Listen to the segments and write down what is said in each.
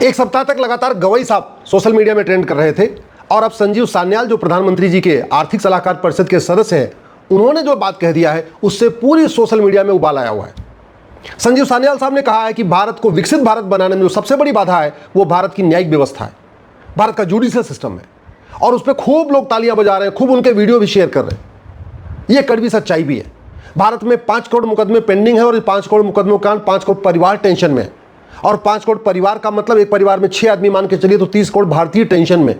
एक सप्ताह तक लगातार गवई साहब सोशल मीडिया में ट्रेंड कर रहे थे और अब संजीव सान्याल जो प्रधानमंत्री जी के आर्थिक सलाहकार परिषद के सदस्य हैं, उन्होंने जो बात कह दिया है उससे पूरी सोशल मीडिया में उबाल आया हुआ है। संजीव सान्याल साहब ने कहा है कि भारत को विकसित भारत बनाने में जो सबसे बड़ी बाधा है वो भारत की न्यायिक व्यवस्था है, भारत का जुडिशियल सिस्टम है, और उस पर खूब लोग तालियां बजा रहे हैं, खूब उनके वीडियो भी शेयर कर रहे हैं। ये कड़वी सच्चाई भी है। भारत में 5 करोड़ मुकदमे पेंडिंग है और 5 करोड़ मुकदमों के कारण 5 करोड़ परिवार टेंशन में है, और 5 करोड़ परिवार का मतलब एक परिवार में 6 आदमी मान के चलिए तो 30 करोड़ भारतीय टेंशन में।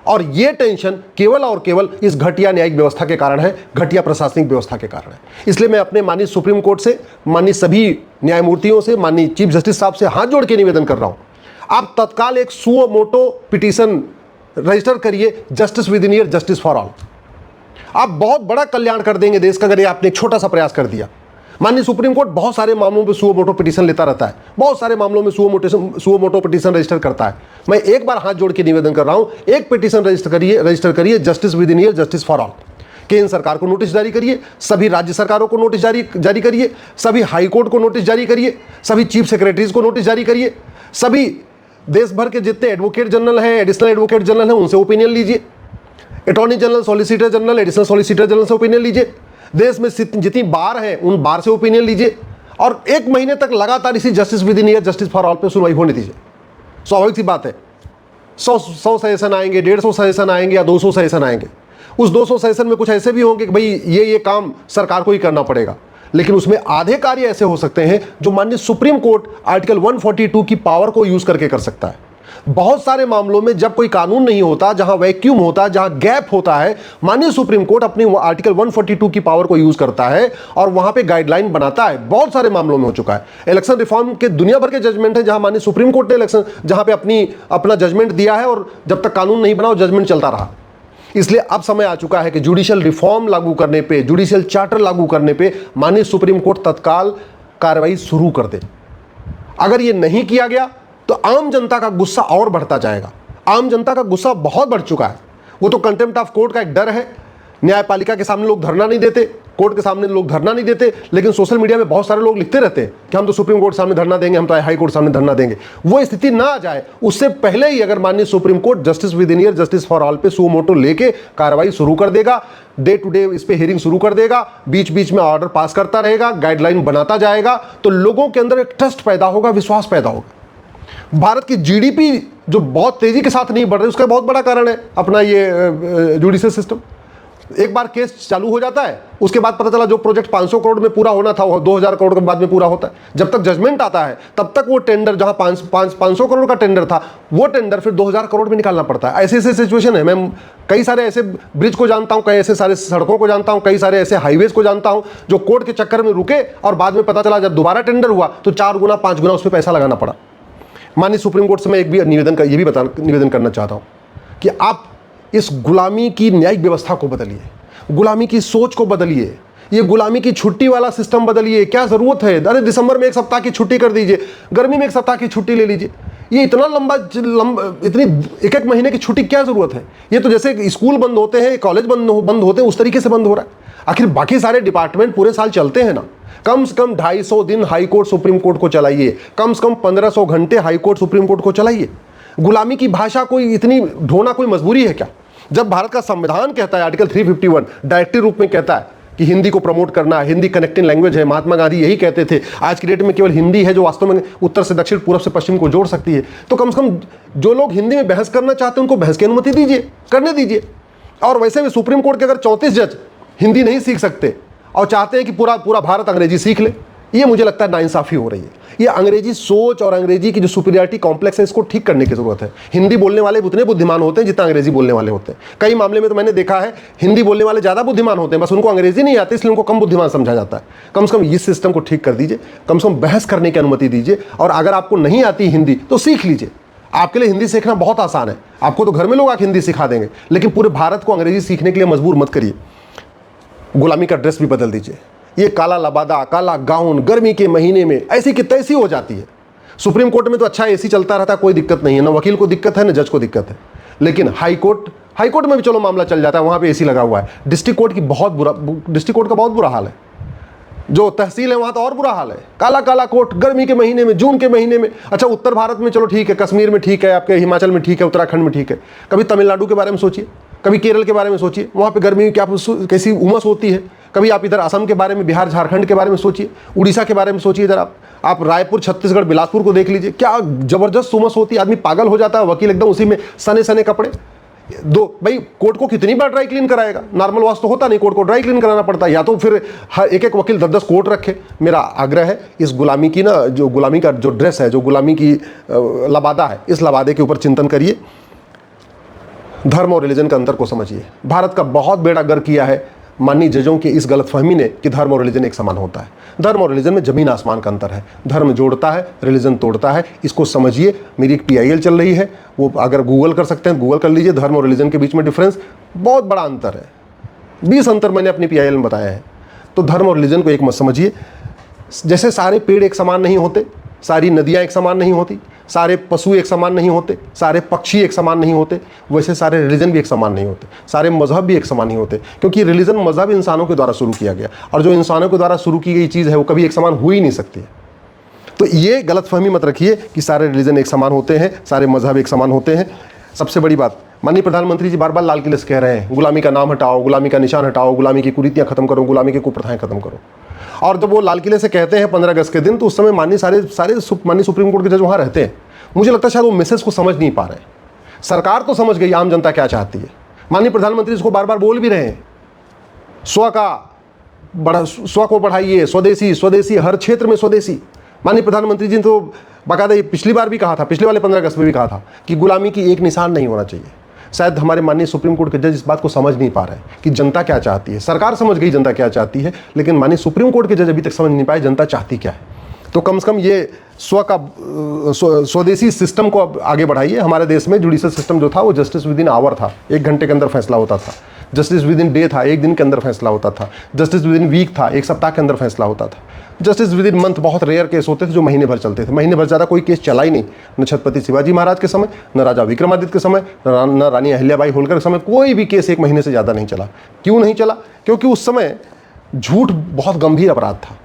और ये टेंशन केवल और केवल इस घटिया न्यायिक व्यवस्था के कारण है, घटिया प्रशासनिक व्यवस्था के कारण है। इसलिए मैं अपने माननीय सुप्रीम कोर्ट से, माननीय सभी न्यायमूर्तियों से, माननीय चीफ जस्टिस साहब से हाथ जोड़ के निवेदन कर रहा हूं, आप तत्काल एक सुओ मोटो पिटीशन रजिस्टर करिए, justice with in year, justice for all. आप बहुत बड़ा कल्याण कर देंगे देश का अगर ये आपने एक छोटा सा प्रयास कर दिया। माननीय सुप्रीम कोर्ट बहुत सारे मामलों में सुओ मोटो पिटीशन लेता रहता है, बहुत सारे मामलों में सुओ मोटो पिटीशन रजिस्टर करता है। मैं एक बार हाथ जोड़ के निवेदन कर रहा हूं, एक पिटीशन रजिस्टर करिए, justice with in year, justice for all. केंद्र सरकार को नोटिस जारी करिए, सभी राज्य सरकारों को नोटिस जारी करिए, सभी हाई कोर्ट को नोटिस जारी करिए, सभी चीफ सेक्रेटरीज को नोटिस जारी करिए, सभी देश भर के जितने एडवोकेट जनरल हैं, एडिशनल एडवोकेट जनरल हैं, उनसे ओपिनियन लीजिए, attorney general, solicitor general, additional solicitor general से ओपिनियन लीजिए, देश में जितनी बार हैं उन बार से ओपिनियन लीजिए, और 1 महीने तक लगातार इसी justice with in year, justice for all पे सुनवाई होने दीजिए। स्वाभाविक सी बात है, 100 सजेशन आएंगे, 150 सजेशन आएंगे या 200 सजेशन आएंगे। उस 200 सजेशन में कुछ ऐसे भी होंगे कि भाई ये काम सरकार को ही करना पड़ेगा, लेकिन उसमें आधे कार्य ऐसे हो सकते हैं जो माननीय सुप्रीम कोर्ट आर्टिकल 142 की पावर को यूज करके कर सकता है। बहुत सारे मामलों में जब कोई कानून नहीं होता, जहां वैक्यूम होता है, जहां गैप होता है, माननीय सुप्रीम कोर्ट अपनी आर्टिकल 142 की पावर को यूज करता है और वहां पे गाइडलाइन बनाता है। बहुत सारे मामलों में हो चुका है। इलेक्शन रिफॉर्म के दुनिया भर के जजमेंट है जहां माननीय सुप्रीम कोर्ट ने जहां पे अपना जजमेंट दिया है और जब तक कानून नहीं बना वो जजमेंट चलता रहा। इसलिए अब समय आ चुका है कि जुडिशियल रिफॉर्म लागू करने पे, जुडिशियल चार्टर लागू करने पे माननीय सुप्रीम कोर्ट तत्काल कार्रवाई शुरू कर दे। अगर ये नहीं किया गया तो आम जनता का गुस्सा और बढ़ता जाएगा। आम जनता का गुस्सा बहुत बढ़ चुका है। वो तो कंटेम्प्ट ऑफ कोर्ट का एक डर है, न्यायपालिका के सामने लोग धरना नहीं देते, कोर्ट के सामने लोग धरना नहीं देते, लेकिन सोशल मीडिया में बहुत सारे लोग लिखते रहते हैं कि हम तो सुप्रीम कोर्ट सामने धरना देंगे, हम तो हाई कोर्ट सामने धरना देंगे। वो स्थिति ना आ जाए उससे पहले ही अगर माननीय supreme court justice with in year, justice for all पे सुओ मोटो लेके कार्रवाई शुरू कर देगा, डे टू डे इस पे हियरिंग शुरू कर देगा, बीच बीच में ऑर्डर पास करता रहेगा, गाइडलाइन बनाता जाएगा, तो लोगों के अंदर एक ट्रस्ट पैदा होगा, विश्वास पैदा होगा। भारत की जीडीपी जो बहुत तेजी के साथ नहीं बढ़ रही, उसका बहुत बड़ा कारण है अपना ये जुडिशियल सिस्टम। एक बार केस चालू हो जाता है, उसके बाद पता चला जो प्रोजेक्ट 500 करोड़ में पूरा होना था वो 2000 करोड़ के बाद में पूरा होता है। जब तक जजमेंट आता है तब तक वो टेंडर जहां 500 करोड़ का टेंडर था, वो टेंडर फिर 2000 करोड़ में निकालना पड़ता है। ऐसे ऐसे सिचुएशन है। मैं कई सारे ऐसे ब्रिज को जानता हूं, कई ऐसे सारे सड़कों को जानता हूं, कई सारे ऐसे हाईवेज को जानता हूं जो कोर्ट के चक्कर में रुके और बाद में पता चला जब दोबारा टेंडर हुआ तो 4 गुना 5 गुना उस पर पैसा लगाना पड़ा। माननीय सुप्रीम कोर्ट से मैं एक भी निवेदन करना चाहता हूं कि आप इस गुलामी की न्यायिक व्यवस्था को बदलिए, गुलामी की सोच को बदलिए, ये गुलामी की छुट्टी वाला सिस्टम बदलिए। क्या जरूरत है? अरे दिसंबर में 1 सप्ताह की छुट्टी कर दीजिए, गर्मी में 1 सप्ताह की छुट्टी ले लीजिए। ये इतना लंबा इतनी 1-1 महीने की छुट्टी क्या जरूरत है? ये तो जैसे स्कूल बंद होते हैं, कॉलेज बंद होते हैं, उस तरीके से बंद हो रहा है। आखिर बाकी सारे डिपार्टमेंट पूरे साल चलते हैं ना। कम से कम 250 दिन हाई कोर्ट सुप्रीम कोर्ट को चलाइए, कम से कम 1500 घंटे हाई कोर्ट सुप्रीम कोर्ट को चलाइए। गुलामी की भाषा कोई इतनी ढोना कोई मजबूरी है क्या? जब भारत का संविधान कहता है, आर्टिकल 351 डायरेक्टिव रूप में कहता है कि हिंदी को प्रमोट करना, हिंदी कनेक्टिंग लैंग्वेज है, महात्मा गांधी यही कहते थे। आज की डेट में केवल हिंदी है जो वास्तव में उत्तर से दक्षिण, पूर्व से पश्चिम को जोड़ सकती है। तो कम से कम जो लोग हिंदी में बहस करना चाहते हैं उनको बहस की अनुमति दीजिए, करने दीजिए। और वैसे भी सुप्रीम कोर्ट के अगर 34 जज हिंदी नहीं सीख सकते और चाहते हैं कि पूरा भारत अंग्रेजी सीख ले, ये मुझे लगता है नाइंसाफी हो रही है। ये अंग्रेजी सोच और अंग्रेजी की जो सुपीरियरिटी कॉम्प्लेक्स है, इसको ठीक करने की जरूरत है। हिंदी बोलने वाले उतने बुद्धिमान होते हैं जितना अंग्रेजी बोलने वाले होते हैं। कई मामले में तो मैंने देखा है हिंदी बोलने वाले ज़्यादा बुद्धिमान होते हैं, बस उनको अंग्रेजी नहीं आती इसलिए उनको कम बुद्धिमान समझा जाता है। कम से कम इस सिस्टम को ठीक कर दीजिए, कम से कम बहस करने की अनुमति दीजिए। और अगर आपको नहीं आती हिंदी तो सीख लीजिए। आपके लिए हिंदी सीखना बहुत आसान है, आपको तो घर में लोग आके हिंदी सिखा देंगे, लेकिन पूरे भारत को अंग्रेजी सीखने के लिए मजबूर मत करिए। गुलामी का ड्रेस भी बदल दीजिए। ये काला लबादा, काला गाउन गर्मी के महीने में ऐसी की तैसी हो जाती है। सुप्रीम कोर्ट में तो अच्छा एसी चलता रहता है, कोई दिक्कत नहीं है, ना वकील को दिक्कत है ना जज को दिक्कत है। लेकिन हाई कोर्ट में भी चलो मामला चल जाता है, वहां पे एसी लगा हुआ है। डिस्ट्रिक्ट कोर्ट का बहुत बुरा हाल है। जो तहसील है वहां तो और बुरा हाल है, काला काला कोट, गर्मी के महीने में, जून के महीने में। अच्छा उत्तर भारत में चलो ठीक है, कश्मीर में ठीक है, आपके हिमाचल में ठीक है, उत्तराखंड में ठीक है, कभी तमिलनाडु के बारे में सोचिए, कभी केरल के बारे में सोचिए, वहाँ पे गर्मी क्या कैसी उमस होती है। कभी आप इधर असम के बारे में, बिहार झारखंड के बारे में सोचिए, उड़ीसा के बारे में सोचिए, इधर आप रायपुर छत्तीसगढ़ बिलासपुर को देख लीजिए, क्या जबरदस्त उमस होती है, आदमी पागल हो जाता है, वकील एकदम उसी में सने सने कपड़े। दो भाई कोर्ट को कितनी बार ड्राई क्लीन कराएगा, नॉर्मल वॉश तो होता नहीं, कोर्ट को ड्राई क्लीन कराना पड़ता है, या तो फिर हर एक वकील 10-10 कोर्ट रखे। मेरा आग्रह है इस गुलामी की ना, जो गुलामी का जो ड्रेस है, जो गुलामी की लबादा है, इस लबादे के ऊपर चिंतन करिए, धर्म और रिलीजन के अंतर को समझिए। भारत का बहुत बेड़ा गर्क किया है माननीय जजों की इस गलतफहमी ने कि धर्म और रिलीजन एक समान होता है। धर्म और रिलीजन में जमीन आसमान का अंतर है। धर्म जोड़ता है, रिलीजन तोड़ता है, इसको समझिए। मेरी एक PIL चल रही है, वो अगर गूगल कर सकते हैं गूगल कर लीजिए, धर्म और रिलीजन के बीच में डिफरेंस बहुत बड़ा अंतर है, 20 अंतर मैंने अपनी PIL में बताया है। तो धर्म और रिलीजन को एक मत समझिए। जैसे सारे पेड़ एक समान नहीं होते, सारी नदियाँ एक समान नहीं होती, सारे पशु एक समान नहीं होते, सारे पक्षी एक समान नहीं होते, वैसे सारे रिलीजन भी एक समान नहीं होते, सारे मजहब भी एक समान नहीं होते, क्योंकि रिलीजन मजहब इंसानों के द्वारा शुरू किया गया, और जो इंसानों के द्वारा शुरू की गई चीज़ है वो कभी एक समान हो ही नहीं सकती है। तो ये गलतफहमी मत रखिए कि सारे रिलीजन एक समान होते हैं, सारे मजहब एक समान होते हैं। सबसे बड़ी बात, माननीय प्रधानमंत्री जी बार बार लाल किले से कह रहे हैं गुलामी का नाम हटाओ, गुलामी का निशान हटाओ, गुलामी की कुरीतियाँ खत्म करो, गुलामी की कुप्रथाएं खत्म करो। और जब वो लाल किले से कहते हैं 15 अगस्त के दिन, तो उस समय माननीय माननीय सुप्रीम कोर्ट के जज वहाँ रहते हैं। मुझे लगता है शायद वो मैसेज को समझ नहीं पा रहे। सरकार तो समझ गई आम जनता क्या चाहती है। माननीय प्रधानमंत्री इसको बार बार बोल भी रहे हैं, स्व को बढ़ाइए, स्वदेशी स्वदेशी, हर क्षेत्र में स्वदेशी। माननीय प्रधानमंत्री जी ने तो बाकायदा ये पिछली बार भी कहा था, पिछले वाले 15 अगस्त में भी कहा था कि गुलामी की एक निशान नहीं होना चाहिए। शायद हमारे माननीय सुप्रीम कोर्ट के जज इस बात को समझ नहीं पा रहे कि जनता क्या चाहती है। सरकार समझ गई जनता क्या चाहती है, लेकिन माननीय सुप्रीम कोर्ट के जज अभी तक समझ नहीं पाए जनता चाहती क्या है। तो कम से कम ये स्वदेशी सिस्टम को अब आगे बढ़ाइए। हमारे देश में जुडिशल सिस्टम जो था वो जस्टिस विद इन आवर था, 1 घंटे के अंदर फैसला होता था। जस्टिस विद इन डे था, 1 दिन के अंदर फैसला होता था। जस्टिस विद इन वीक था, 1 सप्ताह के अंदर फैसला होता था। जस्टिस विद इन मंथ बहुत रेयर केस होते थे जो महीने भर चलते थे। महीने भर ज़्यादा कोई केस चला ही नहीं, न छत्रपति शिवाजी महाराज के समय, न राजा विक्रमादित्य के समय, न रानी अहिल्याबाई होलकर के समय, कोई भी केस 1 महीने से ज़्यादा नहीं चला। क्यों नहीं चला? क्योंकि उस समय झूठ बहुत गंभीर अपराध था,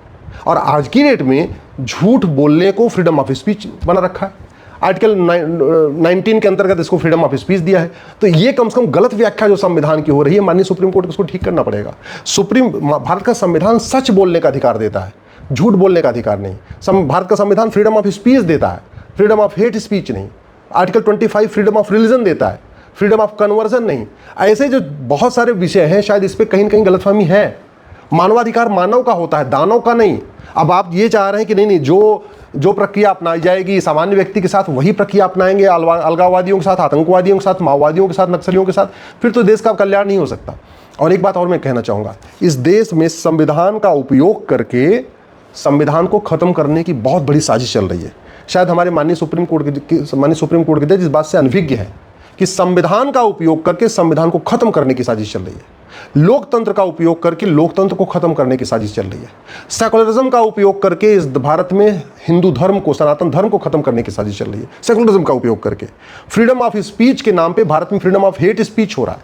और आज की डेट में झूठ बोलने को फ्रीडम ऑफ स्पीच बना रखा है। आर्टिकल 19 के अंतर्गत इसको फ्रीडम ऑफ स्पीच दिया है। तो ये कम से कम गलत व्याख्या जो संविधान की हो रही है, माननीय सुप्रीम कोर्ट को इसको ठीक करना पड़ेगा। भारत का संविधान सच बोलने का अधिकार देता है, झूठ बोलने का अधिकार नहीं। भारत का संविधान फ्रीडम ऑफ स्पीच देता है, फ्रीडम ऑफ हेट स्पीच नहीं। आर्टिकल 25 फ्रीडम ऑफ रिलीजन देता है, फ्रीडम ऑफ कन्वर्जन नहीं। ऐसे जो बहुत सारे विषय हैं, शायद इस पर कहीं न कहीं गलतफहमी है। मानवाधिकार मानव का होता है, दानव का नहीं। अब आप ये चाह रहे हैं कि नहीं, जो प्रक्रिया अपनाई जाएगी सामान्य व्यक्ति के साथ वही प्रक्रिया अपनाएंगे अलगाववादियों के साथ, आतंकवादियों के साथ, माओवादियों के साथ, नक्सलियों के साथ, फिर तो देश का कल्याण नहीं हो सकता। और एक बात और मैं कहना चाहूँगा, इस देश में संविधान का उपयोग करके संविधान को खत्म करने की बहुत बड़ी साजिश चल रही है। शायद हमारे माननीय सुप्रीम कोर्ट के जज इस बात से अनभिज्ञ है कि संविधान का उपयोग करके संविधान को खत्म करने की साजिश चल रही है। लोकतंत्र का उपयोग करके लोकतंत्र को खत्म करने की साजिश चल रही है। सेकुलरिज्म का उपयोग करके इस भारत में हिंदू धर्म को, सनातन धर्म को खत्म करने की साजिश चल रही है। सेकुलरिज्म का उपयोग करके फ्रीडम ऑफ स्पीच के नाम पे भारत में फ्रीडम ऑफ हेट स्पीच हो रहा है।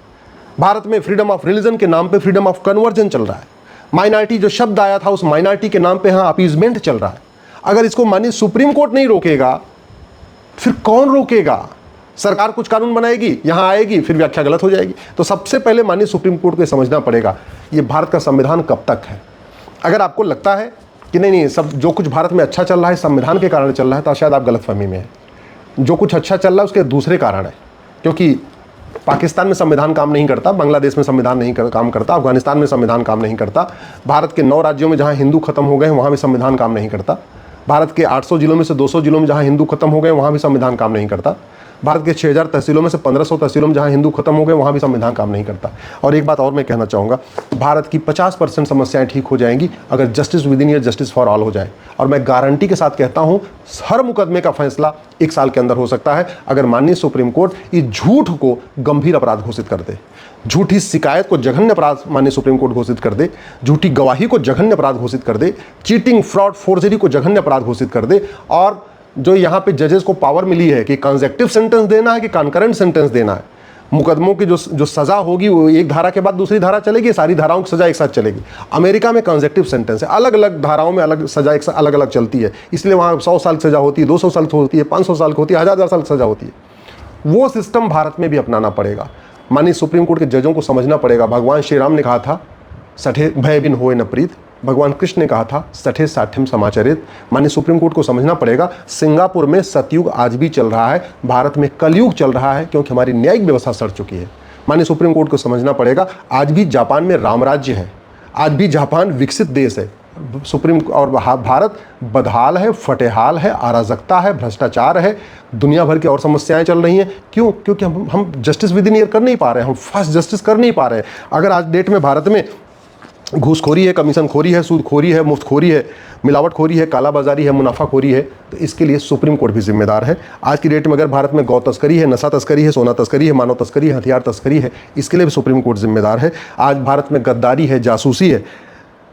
भारत में फ्रीडम ऑफ रिलीजन के नाम पे फ्रीडम ऑफ कन्वर्जन चल रहा है। माइनॉरिटी जो शब्द आया था, उस माइनॉरिटी के नाम पे यहाँ अपीजमेंट चल रहा है। अगर इसको माननीय सुप्रीम कोर्ट नहीं रोकेगा, फिर कौन रोकेगा? सरकार कुछ कानून बनाएगी, यहाँ आएगी, फिर व्याख्या गलत हो जाएगी। तो सबसे पहले माननीय सुप्रीम कोर्ट को समझना पड़ेगा ये भारत का संविधान कब तक है। अगर आपको लगता है कि नहीं सब जो कुछ भारत में अच्छा चल रहा है संविधान के कारण चल रहा है, तो शायद आप गलतफहमी में हैं। जो कुछ अच्छा चल रहा है उसके दूसरे कारण है, क्योंकि पाकिस्तान में संविधान काम नहीं करता, बांग्लादेश में संविधान नहीं काम करता, अफगानिस्तान में संविधान काम नहीं करता, भारत के 9 राज्यों में जहाँ हिंदू खत्म हो गए वहाँ भी संविधान काम नहीं करता, भारत के 800 जिलों में से 200 जिलों में जहाँ हिंदू खत्म हो गए वहाँ भी संविधान काम नहीं करता, भारत के 6000 तहसीलों में से 1500 तहसीलों में जहाँ हिंदू खत्म हो गए वहाँ भी संविधान काम नहीं करता। और एक बात और मैं कहना चाहूँगा, भारत की 50% समस्याएं ठीक हो जाएंगी अगर justice with in year, justice for all हो जाए। और मैं गारंटी के साथ कहता हूँ हर मुकदमे का फैसला 1 साल के अंदर हो सकता है अगर माननीय सुप्रीम कोर्ट इस झूठ को गंभीर अपराध घोषित कर दे, झूठी शिकायत को जघन्य अपराध माननीय सुप्रीम कोर्ट घोषित कर दे, झूठी गवाही को जघन्य अपराध घोषित कर दे, चीटिंग, फ्रॉड, फोर्जरी को जघन्य अपराध घोषित कर दे। और जो यहाँ पे जजेस को पावर मिली है कि कंसेक्टिव सेंटेंस देना है कि कॉन्करेंट सेंटेंस देना है, मुकदमों की जो सज़ा होगी वो एक धारा के बाद दूसरी धारा चलेगी, सारी धाराओं की सज़ा एक साथ चलेगी। अमेरिका में कंसेक्टिव सेंटेंस है, अलग अलग धाराओं में अलग सज़ा एक अलग अलग चलती है, इसलिए वहाँ 100 साल की सज़ा होती है, 200 साल की होती है, 500 साल की होती है, 1000 साल की सज़ा होती है। वो सिस्टम भारत में भी अपनाना पड़ेगा। माननीय सुप्रीम कोर्ट के जजों को समझना पड़ेगा। भगवान श्री राम ने कहा था सठे भय बिन होए न प्रीत, भगवान कृष्ण ने कहा था सठे साठ्यम समाचरित। माननीय सुप्रीम कोर्ट को समझना पड़ेगा सिंगापुर में सतयुग आज भी चल रहा है, भारत में कलयुग चल रहा है, क्योंकि हमारी न्यायिक व्यवस्था सड़ चुकी है। माननीय सुप्रीम कोर्ट को समझना पड़ेगा आज भी जापान में रामराज्य है, आज भी जापान विकसित देश है, सुप्रीम और भारत बदहाल है, फटेहाल है, अराजकता है, भ्रष्टाचार है, दुनिया भर की और समस्याएं चल रही हैं। क्यों? क्योंकि हम जस्टिस विद इन ईयर कर नहीं पा रहे हैं, हम फास्ट जस्टिस कर नहीं पा रहे हैं। अगर आज डेट में भारत में घूसखोरी है, कमीशनखोरी है, सूदखोरी है, मुफ्तखोरी है, मिलावटखोरी है, कालाबाजारी है, मुनाफाखोरी है, तो इसके लिए सुप्रीम कोर्ट भी जिम्मेदार है। आज की डेट में अगर भारत में गौ तस्करी है, नशा तस्करी है, सोना तस्करी है, मानव तस्करी है, हथियार तस्करी है, इसके लिए भी सुप्रीम कोर्ट जिम्मेदार है। आज भारत में गद्दारी है, जासूसी है,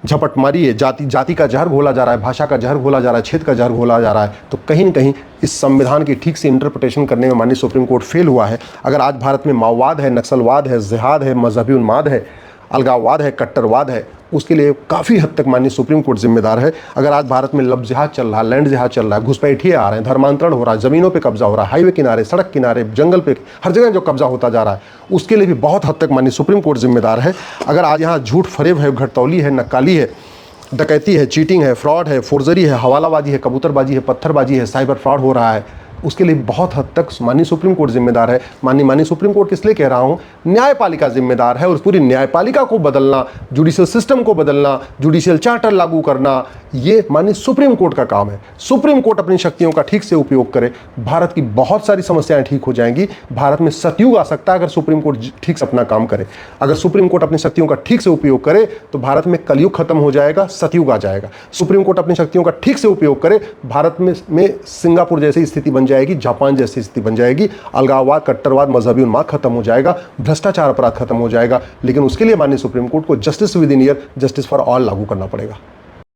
झपटमारी है, जाति का जहर घोला जा रहा है, भाषा का जहर घोला जा रहा है, क्षेत्र का जहर घोला जा रहा है, तो कहीं न कहीं इस संविधान की ठीक से इंटरप्रिटेशन करने में माननीय सुप्रीम कोर्ट फेल हुआ है। अगर आज भारत में माओवाद है, नक्सलवाद है, जिहाद है, मजहबी उन्माद है, अलगाववाद है, कट्टरवाद है, उसके लिए काफ़ी हद तक माननीय सुप्रीम कोर्ट जिम्मेदार है। अगर आज भारत में लब जिहाद चल रहा है, लैंड जिहाद चल रहा है, घुसपैठिए आ रहे हैं, धर्मांतरण हो रहा है, ज़मीनों पे कब्जा हो रहा है, हाईवे किनारे, सड़क किनारे, जंगल पे, हर जगह जो कब्जा होता जा रहा है, उसके लिए भी बहुत हद तक माननीय सुप्रीम कोर्ट जिम्मेदार है। अगर आज यहाँ झूठ फरेब है, घटतौली है, नक्काली है, डकैती है, चीटिंग है, फ्रॉड है, फोर्जरी है, हवालाबाजी है, कबूतरबाजी है, पत्थरबाजी है, साइबर फ्रॉड हो रहा है, उसके लिए बहुत हद तक माननीय सुप्रीम कोर्ट जिम्मेदार है। माननीय सुप्रीम कोर्ट किस लिए कह रहा हूँ, न्यायपालिका जिम्मेदार है। और पूरी न्यायपालिका को बदलना, जुडिशियल सिस्टम को बदलना, जुडिशियल चार्टर लागू करना, ये माननीय सुप्रीम कोर्ट का काम है। सुप्रीम कोर्ट अपनी शक्तियों का ठीक से उपयोग करे, भारत की बहुत सारी समस्याएं ठीक हो जाएंगी। भारत में सतयुग आ सकता है अगर सुप्रीम कोर्ट ठीक से अपना काम करे। अगर सुप्रीम कोर्ट अपनी शक्तियों का ठीक से उपयोग करे तो भारत में कलयुग खत्म हो जाएगा, सतयुग आ जाएगा। सुप्रीम कोर्ट अपनी शक्तियों का ठीक से उपयोग करे, भारत में सिंगापुर जैसी स्थिति बन जाएगी, जापान जैसी स्थिति बन जाएगी, अलगाववाद, कट्टरवाद, मजहबी उन्माद खत्म हो जाएगा, भ्रष्टाचार अपराध खत्म हो जाएगा। लेकिन उसके लिए माननीय सुप्रीम कोर्ट को justice with in year, justice for all लागू करना पड़ेगा।